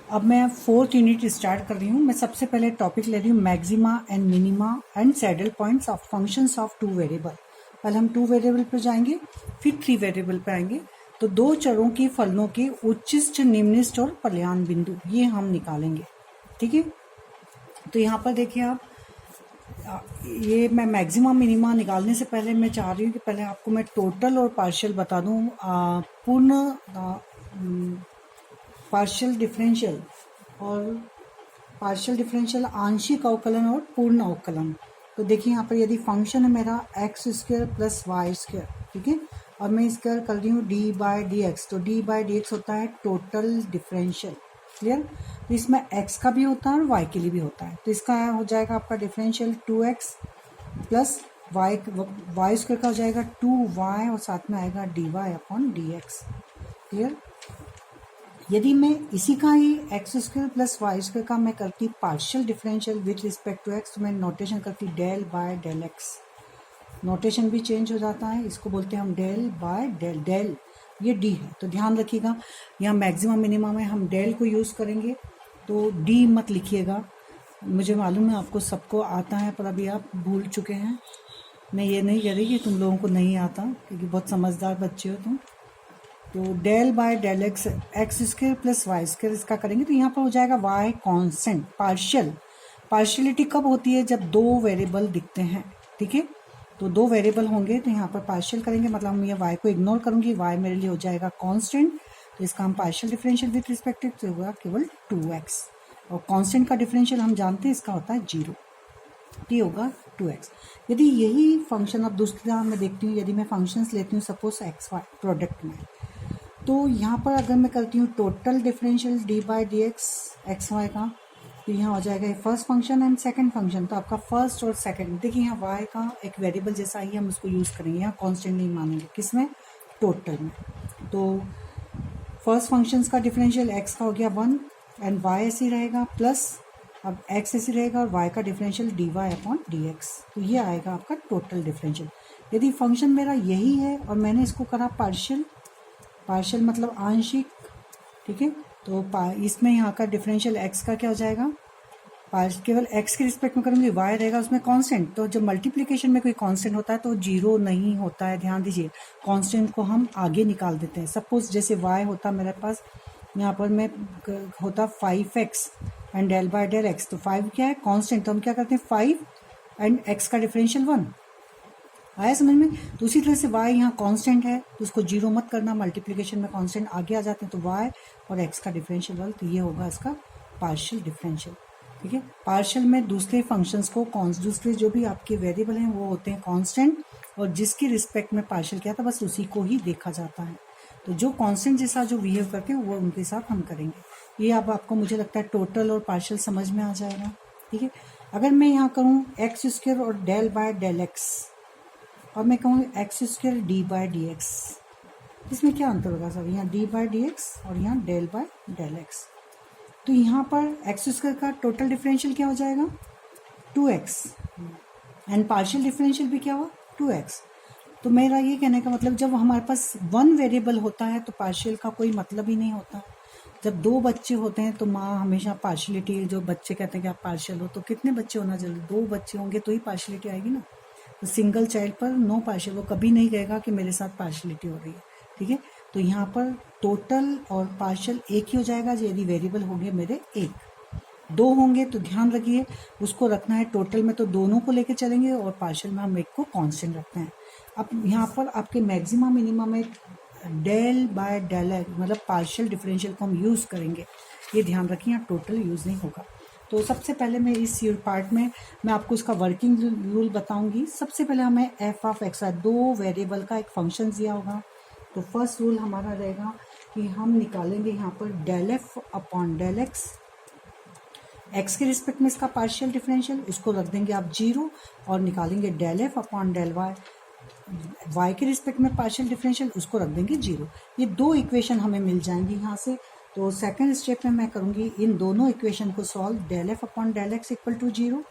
अब मैं fourth unit start कर रही हूँ। मैं सबसे पहले टॉपिक ले रही हूँ maxima and minima and saddle points of functions of two variable. पहले हम टू वेरिएबल पर जाएंगे, फिर थ्री वेरिएबल पर आएंगे। तो दो चरों के फलनों के उच्चिष्ट, निम्निष्ट और कल्याण बिंदु ये हम निकालेंगे। ठीक है, तो यहाँ पर देखिए आप, ये मैं मैक्सिमा मिनिमा निकालने से पहले मैं चाह रही हूँ कि पहले आपको मैं टोटल और पार्शियल बता दूँ। पूर्ण पार्शियल डिफरेंशियल और पार्शियल डिफरेंशियल, आंशिक अवकलन और पूर्ण अवकलन। तो देखिए यहाँ पर यदि फंक्शन है मेरा x square plus y square, ठीक है, और मैं इसका कर रही हूँ डी बाई डी एक्स। तो डी बाई डी एक्स होता है टोटल डिफरेंशियल। क्लियर? तो इसमें एक्स का भी होता है और वाई के लिए भी होता है। तो इसका हो जाएगा आपका differential 2x plus y square का हो जाएगा 2y और साथ में आएगा dy upon d x. Clear? यदि मैं इसी का ही x square plus y square का मैं करती partial differential with respect to x, तो मैं नोटेशन करती del by del x. Notation भी चेंज हो जाता है, इसको बोलते हैं हम डेल बाय डेल। डेल ये डी है, तो ध्यान रखिएगा यहाँ मैक्सिमम मिनिमम में हम डेल को यूज़ करेंगे, तो डी मत लिखिएगा। मुझे मालूम है आपको सबको आता है, पर अभी आप भूल चुके हैं। मैं ये नहीं कह रही कि तुम लोगों को नहीं आता, क्योंकि बहुत समझदार बच्चे हो तुम। तो del by del x, x square plus y square इसका करेंगे, तो यहाँ पर हो जाएगा वाई कांस्टेंट। पार्शियल, पार्शियलिटी कब होती है? जब दो वेरिएबल दिखते हैं। ठीक है, तो दो वेरिएबल होंगे तो यहाँ पर पार्शियल करेंगे, मतलब हम ये वाई को इग्नोर करूँगी, वाई मेरे लिए हो जाएगा कांस्टेंट। तो इसका हम partial differential with respect to होगा केवल 2x, और कांस्टेंट का डिफरेंशियल हम जानते हैं इसका होता है 0, ये होगा 2x। यदि यही फंक्शन, अब दूसरी तरह मैं देखती हूँ, यदि मैं फंक्शंस लेती हूँ सपोज एक्स वाई प्रोडक्ट में, तो यहाँ पर अगर मैं करती हूँ total differential d by d x y का, तो यहाँ हो जाएगा first function and second function. तो आपका फर्स्ट और सेकंड, देखिए यहाँ वाई का एक वेरिएबल जैसा ही हम उसको यूज़ करेंगे, यहाँ कांस्टेंट नहीं मानेंगे। किसमें? टोटल में। तो फर्स्ट फंक्शंस का डिफरेंशियल एक्स का हो गया 1 एंड वाई ऐसे रहेगा, प्लस अब एक्स ऐसे रहेगा और वाई का differential d y upon d x. तो ये आएगा आपका टोटल डिफरेंशियल। यदि फंक्शन मेरा यही है और मैंने इसको करा पार्शियल, पार्शियल मतलब आंशिक, ठीक है, तो इसमें यहाँ का डिफरेंशियल एक्स का क्या हो जाएगा? केवल एक्स के रिस्पेक्ट में करूँगी, वाई रहेगा उसमें कांस्टेंट। तो जब मल्टीप्लिकेशन में कोई कांस्टेंट होता है तो 0 नहीं होता है, ध्यान दीजिए। कांस्टेंट को हम आगे निकाल देते हैं। सपोज जैसे वाई होता मेरे पास, यहाँ पर मैं होता 5x and del by del x. तो 5 क्या है? कांस्टेंट। तो हम क्या करते हैं 5 एंड एक्स का डिफरेंशियल 1। आया समझ में? तो उसी तरह से y यहाँ कांस्टेंट है, तो उसको 0 मत करना, मल्टीप्लिकेशन में कांस्टेंट आगे आ जाते हैं। तो y और x का डिफरेंशियल 1, तो ये होगा इसका पार्शियल डिफरेंशियल। ठीक है, पार्शियल में दूसरे फंक्शंस को, दूसरे जो भी आपके वेरिएबल हैं वो होते हैं कांस्टेंट, और जिसके रिस्पेक्ट में पार्शियल किया था बस उसी को ही देखा जाता है। तो जो कांस्टेंट जैसा जो बिहेव करते हैं वो उनके साथ हम करेंगे। ये अब आपको मुझे लगता है टोटल और पार्शियल समझ में आ जाएगा। ठीक है, अगर मैं यहाँ करूँ एक्स स्क्वायर और डेल बाय डेल एक्स, और मैं कहूँ x square D by d x, इसमें क्या अंतर होगा सर? यहाँ डी बाई डी एक्स और यहाँ डेल बाय डेल एक्स। तो यहाँ पर एक्स स्क्वायर का टोटल डिफरेंशियल क्या हो जाएगा? 2x एंड पार्शियल डिफरेंशियल भी क्या हुआ? 2x। तो मेरा ये कहने का मतलब, जब हमारे पास वन वेरिएबल होता है तो पार्शियल का कोई मतलब ही नहीं होता। जब दो बच्चे होते हैं तो माँ हमेशा पार्शियलिटी, जो बच्चे कहते हैं कि आप पार्शियल हो, तो कितने बच्चे होना जरूरी? 2 बच्चे होंगे तो ही पार्शियलिटी आएगी ना। तो सिंगल चाइल्ड पर नो पार्शियल, वो कभी नहीं कहेगा कि मेरे साथ पार्शियलिटी हो रही है। ठीक है, तो यहाँ पर टोटल और पार्शियल एक ही हो जाएगा यदि वेरिएबल होंगे मेरे एक। 2 होंगे तो ध्यान रखिए उसको रखना है टोटल में, तो दोनों को लेके चलेंगे, और पार्शियल में हम एक को कांस्टेंट रखते हैं। अब यहाँ पर आपके मैक्सिमम मिनिमम में डेल बाय डेल मतलब पार्शियल डिफरेंशियल को हम यूज़ करेंगे, ये ध्यान रखिए, यहाँ टोटल यूज़ नहीं होगा। तो सबसे पहले मैं इस पार्ट में मैं आपको इसका वर्किंग रूल बताऊंगी। सबसे पहले हमें एफ ऑफ एक्स, दो वेरिएबल का एक फंक्शन दिया होगा। तो फर्स्ट रूल हमारा रहेगा कि हम निकालेंगे यहाँ पर del F upon del x, X के रिस्पेक्ट में इसका पार्शियल डिफरेंशियल, उसको रख देंगे आप 0, और निकालेंगे del F upon del Y, Y के रिस्पेक्ट में पार्शियल डिफरेंशियल, उसको रख देंगे 0। ये दो इक्वेशन हमें मिल जाएंगी यहाँ से। तो सेकंड स्टेप में मैं करूँगी इन दोनों इक्वेशन को solve. Del F upon del X equal to 0,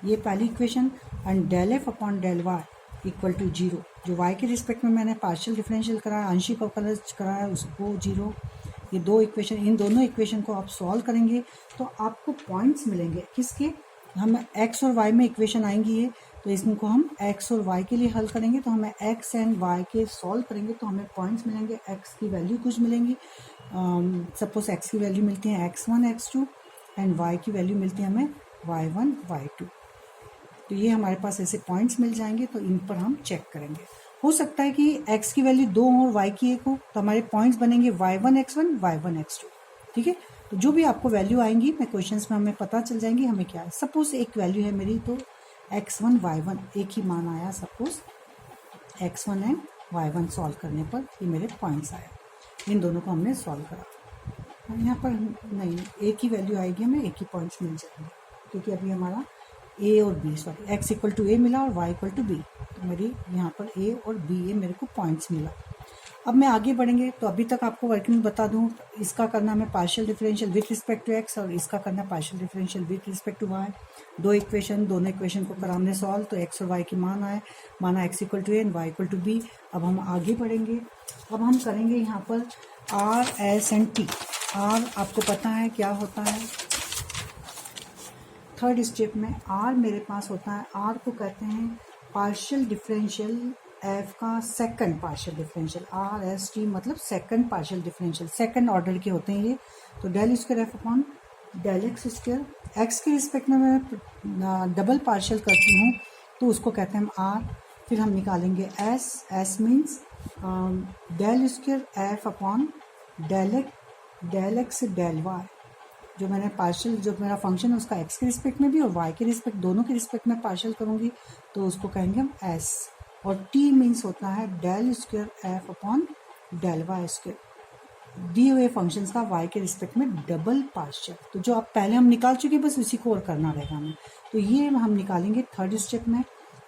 ये पहली equation, and del F upon del Y equal to 0। जो y के रिस्पेक्ट में मैंने पार्शियल डिफरेंशियल कराया, आंशिक अवकलन कराया, उसको 0। ये दो इक्वेशन, इन दोनों इक्वेशन को आप सॉल्व करेंगे तो आपको पॉइंट्स मिलेंगे। किसके? हम एक्स और वाई में इक्वेशन आएंगी ये, तो इसको हम एक्स और वाई के लिए हल करेंगे, तो हमें एक्स एंड वाई के सॉल्व करेंगे तो हमें पॉइंट्स मिलेंगे। एक्स की वैल्यू कुछ मिलेंगी, सपोज एक्स की वैल्यू मिलती है x1 x2 एंड वाई की वैल्यू मिलती है हमें y1 y2। तो ये हमारे पास ऐसे पॉइंट्स मिल जाएंगे, तो इन पर हम चेक करेंगे। हो सकता है कि x की वैल्यू 2 और y की 1 हो, तो हमारे पॉइंट्स बनेंगे y1 x1 y1 x2। ठीक है, तो जो भी आपको वैल्यू आएंगी मैं क्वेश्चंस में हमें पता चल जाएंगी हमें क्या है। सपोज एक वैल्यू है मेरी, तो x1 y1 एक ही मान आया, suppose x1 and y1 solve करने पर ये मेरे पॉइंट्स आए। इन दोनों को हमने सॉल्व करा। यहाँ पर नहीं, एक ही वैल्यू आएगी, हमें एक ही पॉइंट्स मिल जाएंगे, क्योंकि अभी हमारा ए और b, sorry x equal to a मिला और वाई इक्वल टू बी, तो मेरी यहाँ पर ए और बी, ये मेरे को पॉइंट्स मिला। अब मैं आगे बढ़ेंगे, तो अभी तक आपको वर्किंग बता दूँ, इसका करना हमें partial differential with respect to X और इसका करना partial differential with respect to Y. दो इक्वेशन, दोनों इक्वेशन को करा हमने सॉल्व, तो एक्स और वाई की मान आए, माना X equal to A and Y equal to B. अब हम आगे बढ़ेंगे, अब हम करेंगे यहाँ पर R S and T. R आपको पता है क्या होता है, थर्ड स्टेप में आर मेरे पास होता है, आर को कहते हैं पार्शियल डिफरेंशियल एफ का second partial differential. R s t मतलब second partial differential, second order के होते हैं ये। तो del square F upon del x square, x के रिस्पेक्ट में मैं डबल पार्शियल करती हूँ तो उसको कहते हैं हम आर। फिर हम निकालेंगे S, S means del square F upon del X del Y. जो मैंने पार्शियल, जो मेरा फंक्शन है उसका एक्स के रिस्पेक्ट में भी और वाई के रिस्पेक्ट, दोनों के रिस्पेक्ट में पार्शियल करूँगी तो उसको कहेंगे हम एस। और टी मीन्स होता है del square F upon del Y square, दिए हुए फंक्शंस का वाई के रिस्पेक्ट में डबल पार्शियल। तो जो आप पहले हम निकाल चुके, बस उसी को और करना रहेगा हमें। तो ये हम निकालेंगे थर्ड स्टेप में,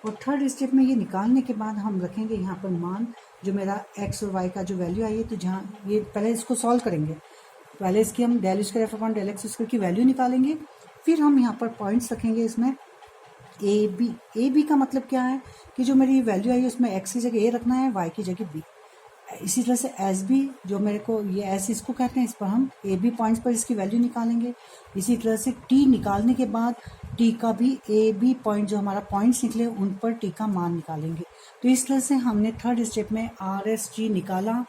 और थर्ड स्टेप में ये निकालने के बाद हम रखेंगे यहाँ पर मान, जो मेरा एक्स और वाई का जो वैल्यू आई है, तो जहाँ ये पहले इसको सॉल्व करेंगे, पहले इसकी हम del square F upon del x square की वैल्यू निकालेंगे, फिर हम यहाँ पर पॉइंट्स रखेंगे इसमें ए बी। ए बी का मतलब क्या है कि जो मेरी वैल्यू आई है उसमें एक्स की जगह ए रखना है, वाई की जगह बी। इसी तरह से एस बी, जो मेरे को ये एस इसको कहते हैं, इस पर हम ए बी पॉइंट्स पर इसकी वैल्यू निकालेंगे। इसी तरह से टी निकालने के बाद टी का भी ए बी पॉइंट, जो हमारा पॉइंट्स निकले उन पर टी का मान निकालेंगे। तो इस तरह से हमने थर्ड स्टेप में आर एस टी निकाला,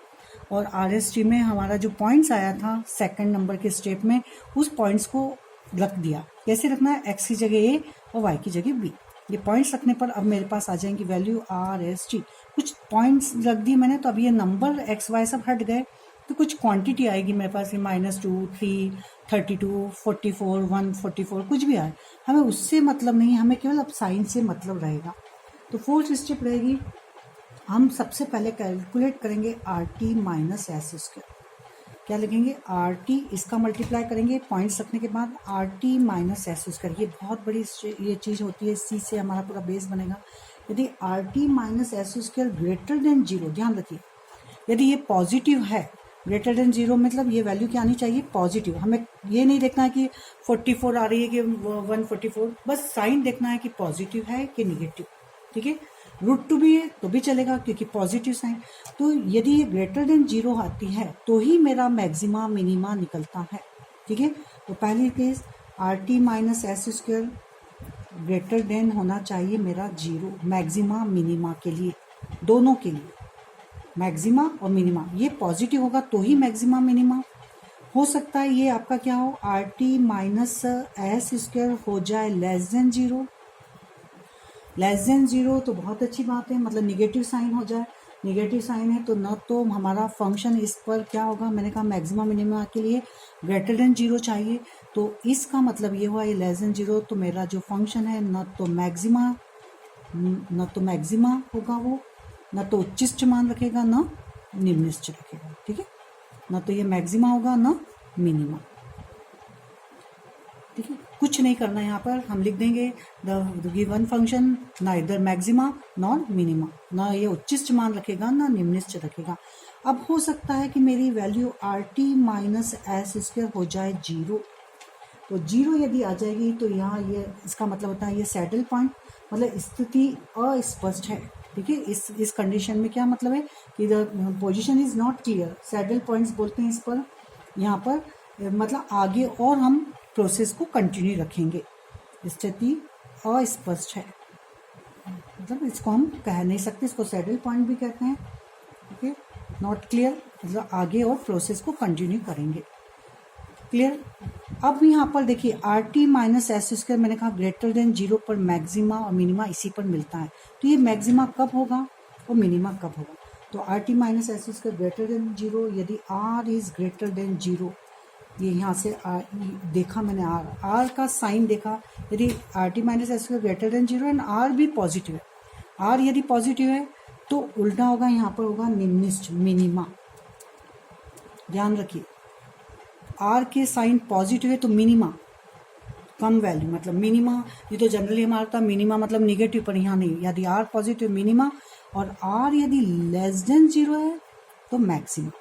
और आर एस टी में हमारा जो पॉइंट्स आया था सेकंड नंबर के स्टेप में, उस पॉइंट्स को रख दिया। कैसे रखना है, एक्स की जगह ए और वाई की जगह बी। ये पॉइंट्स रखने पर अब मेरे पास आ जाएंगी वैल्यू आर एस टी। कुछ पॉइंट्स रख दिए मैंने, तो अब ये नंबर एक्स वाई सब हट गए, तो कुछ क्वांटिटी आएगी मेरे पास, ये -2, 3, 32, 44, 144 कुछ भी आए, हमें उससे मतलब नहीं, हमें केवल अब साइन से मतलब रहेगा। तो फोर्थ स्टेप रहेगी, हम सबसे पहले कैलकुलेट करेंगे are T minus S square. क्या लिखेंगे, आर टी, इसका मल्टीप्लाई करेंगे पॉइंट्स रखने के बाद, are T minus S square. ये बहुत बड़ी ये चीज़ होती है, इसी से हमारा पूरा बेस बनेगा। यदि R T minus S square greater than zero, ध्यान रखिए, यदि ये पॉजिटिव है, ग्रेटर देन जीरो मतलब ये वैल्यू क्या आनी चाहिए, पॉजिटिव। हमें ये नहीं देखना है कि 44 आ रही है कि 144, बस साइन देखना है कि पॉजिटिव है कि निगेटिव। ठीक है, √2 भी है तो भी चलेगा क्योंकि पॉजिटिव साइन। तो यदि ये ग्रेटर देन जीरो आती है तो ही मेरा मैक्सिमा मिनिमा निकलता है। ठीक है, तो पहली case are T minus S square greater then होना चाहिए मेरा जीरो, मैक्सिमा मिनिमा के लिए, दोनों के लिए, मैक्सिमा और मिनिमा। ये पॉजिटिव होगा तो ही मैक्सिमा मिनिमा। हो सकता है ये आपका क्या हो, are T minus S square हो जाए less than zero. Less than zero तो बहुत अच्छी बात है, मतलब निगेटिव साइन हो जाए। निगेटिव साइन है तो न तो हमारा फंक्शन इस पर क्या होगा, मैंने कहा मैक्सिमा मिनिमा के लिए ग्रेटर देन जीरो चाहिए, तो इसका मतलब ये हुआ ये लेस देन जीरो, तो मेरा जो फंक्शन है न तो मैक्सिमा होगा वो, न तो उच्चिष्ट मान रखेगा न निम्निष्ट रखेगा। ठीक है, न तो ये मैक्सिमा होगा न मिनिमा। ठीक है, कुछ नहीं करना है यहाँ पर, हम लिख देंगे द गिवन फंक्शन ना इधर मैक्सिमा नॉर मिनिमा, ना ये उच्चिष्ट मान रखेगा ना निम्निष्ट रखेगा। अब हो सकता है कि मेरी value are T minus S square हो जाए जीरो, तो जीरो यदि आ जाएगी तो यहाँ ये इसका मतलब होता है ये सैडल पॉइंट, मतलब स्थिति अस्पष्ट है। ठीक है, इस कंडीशन में क्या मतलब है कि the position is not clear, saddle points बोलते हैं इस पर। यहाँ पर मतलब आगे और हम प्रोसेस को कंटिन्यू रखेंगे। स्थिति अस्पष्ट है, मतलब इसको हम कह नहीं सकते, इसको सैडल पॉइंट भी कहते हैं। ओके, नॉट क्लियर मतलब आगे और प्रोसेस को कंटिन्यू करेंगे। क्लियर। अब यहाँ पर देखिए are T minus S square मैंने कहा ग्रेटर देन 0 पर मैक्सिमा और मिनिमा इसी पर मिलता है। तो ये मैक्सिमा कब होगा और मिनिमा कब होगा? तो are T minus S square greater than 0, यदि आर इज ग्रेटर देन 0, ये यहाँ से देखा मैंने आर का साइन देखा, यदि R T minus S square greater than 0 and R भी पॉजिटिव है, आर यदि पॉजिटिव है तो उल्टा होगा, यहाँ पर होगा निम्निष्ठ मिनिमा। ध्यान रखिए, आर के साइन पॉजिटिव है तो मिनिमा कम वैल्यू, मतलब मिनिमा, ये तो जनरली हमारा था मिनिमा मतलब निगेटिव, पर यहाँ नहीं, यदि आर पॉजिटिव मिनिमा और आर यदि लेस देन 0 है तो मैक्सिमा।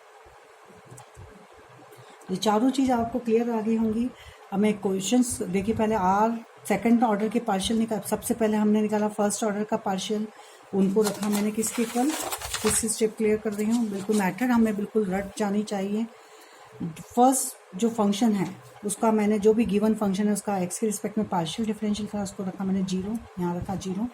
ये चारों चीज़ आपको क्लियर आ गई होंगी। अब मैं क्वेश्चंस देखिए, पहले आर सेकंड ऑर्डर के पार्शियल निकाल, सबसे पहले हमने निकाला फर्स्ट ऑर्डर का पार्शियल, उनको रखा मैंने किसके इक्वल। किस स्टेप क्लियर कर रही हूँ, बिल्कुल मेथड हमें बिल्कुल रट जानी चाहिए। फर्स्ट जो फंक्शन है उसका मैंने जो भी गिवन फंक्शन है उसका एक्स के रिस्पेक्ट में पार्शियल डिफरेंशियल था, उसको रखा मैंने 0, यहाँ रखा 0।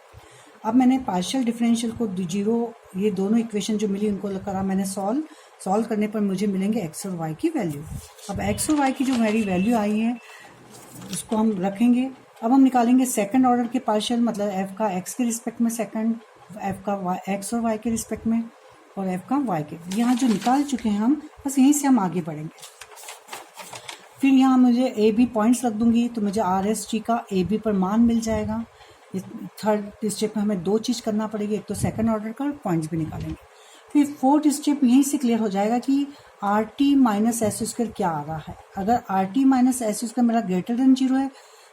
अब मैंने पार्शियल डिफरेंशियल को 0, ये दोनों इक्वेशन जो मिली उनको करा मैंने सॉल्व करने पर मुझे मिलेंगे एक्स और वाई की वैल्यू। अब एक्स और वाई की जो मेरी वैल्यू आई है उसको हम रखेंगे। अब हम निकालेंगे सेकंड ऑर्डर के पार्शियल, मतलब एफ का एक्स के रिस्पेक्ट में सेकंड, एफ का एक्स और वाई के रिस्पेक्ट में, और एफ का वाई के। यहाँ जो निकाल चुके हैं हम, बस यहीं से हम आगे बढ़ेंगे। फिर यहाँ मुझे ए बी पॉइंट्स रख दूंगी तो मुझे आर एस टी का ए बी पर मान मिल जाएगा। थर्ड स्टेप में हमें 2 चीज़ करना पड़ेगी, एक तो सेकंड ऑर्डर का पॉइंट्स भी निकालेंगे। फिर फोर्थ स्टेप यहीं से क्लियर हो जाएगा कि are T minus S square क्या आ रहा है। अगर are T minus S square मेरा ग्रेटर देन 0 है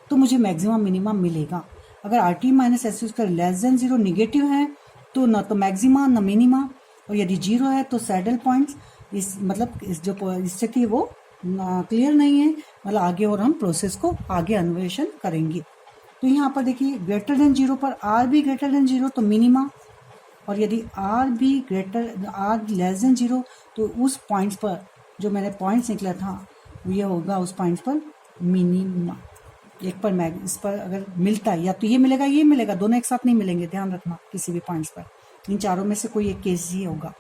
तो मुझे मैक्सिमम मिनिमम मिलेगा। अगर are T minus S square less than 0 negative है तो न तो मैक्सिमा न मिनिमा, और यदि 0 है तो सैडल पॉइंट्स। इस मतलब इस जो स्थिति वो क्लियर नहीं है, मतलब आगे और हम प्रोसेस को आगे अन्वेषण करेंगे। तो यहाँ पर देखिए ग्रेटर देन 0 पर आर भी ग्रेटर देन 0 तो मिनिमा, और यदि आर लेस देन 0 तो उस पॉइंट्स पर जो मैंने पॉइंट्स निकला था ये होगा उस पॉइंट्स पर मिनिमा। एक पर इस पर अगर मिलता है या तो ये मिलेगा, दोनों एक साथ नहीं मिलेंगे, ध्यान रखना किसी भी पॉइंट्स पर, इन चारों में से कोई एक केस ही होगा।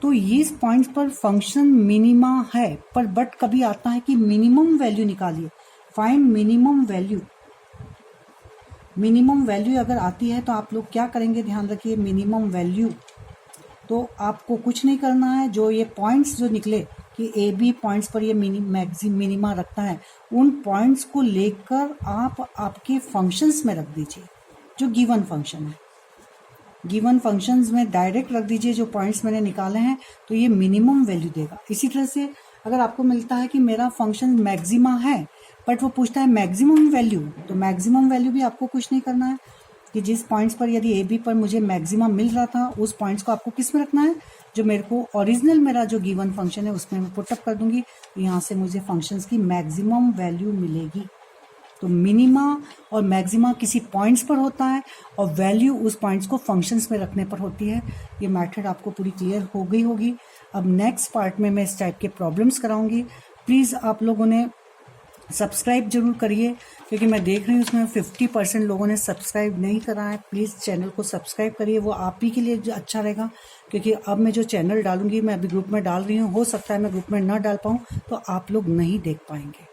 तो इस पॉइंट्स पर फंक्शन मिनिमा है, पर बट कभी आता है कि मिनिमम वैल्यू निकालिए, find minimum value. Minimum value अगर आती है तो आप लोग क्या करेंगे, ध्यान रखिए, मिनिमम वैल्यू तो आपको कुछ नहीं करना है, जो ये पॉइंट्स जो निकले कि ए बी पॉइंट्स पर ये मिनिमा रखता है, उन पॉइंट्स को लेकर आप आपके फंक्शंस में रख दीजिए जो गिवन फंक्शन है। गिवन फंक्शंस में डायरेक्ट रख दीजिए जो पॉइंट्स मैंने निकाले हैं, तो ये मिनिमम वैल्यू देगा। इसी तरह से अगर आपको मिलता है कि मेरा फंक्शन मैक्सिमा है बट वो पूछता है मैक्सिमम वैल्यू, तो मैक्सिमम वैल्यू भी आपको कुछ नहीं करना है कि जिस पॉइंट्स पर यदि ए बी पर मुझे मैक्सिमम मिल रहा था उस पॉइंट्स को आपको किस में रखना है, जो मेरे को ओरिजिनल मेरा जो गिवन फंक्शन है उसमें मैं पुटअप कर दूंगी, तो यहाँ से मुझे फंक्शंस की मैक्सिमम वैल्यू मिलेगी। तो मिनिमा और मैक्सिमा किसी पॉइंट्स पर होता है और वैल्यू उस पॉइंट्स को फंक्शंस में रखने पर होती है। ये मेथड आपको पूरी क्लियर हो गई होगी। अब नेक्स्ट पार्ट में मैं इस टाइप के प्रॉब्लम्स कराऊंगी। प्लीज़ आप लोगों ने सब्सक्राइब जरूर करिए, क्योंकि मैं देख रही हूँ उसमें 50% लोगों ने सब्सक्राइब नहीं करा है। प्लीज़ चैनल को सब्सक्राइब करिए, वो आप ही के लिए जो अच्छा रहेगा, क्योंकि अब मैं जो चैनल डालूंगी मैं अभी ग्रुप में डाल रही हूँ, हो सकता है मैं ग्रुप में ना डाल पाऊँ तो आप लोग नहीं देख पाएंगे।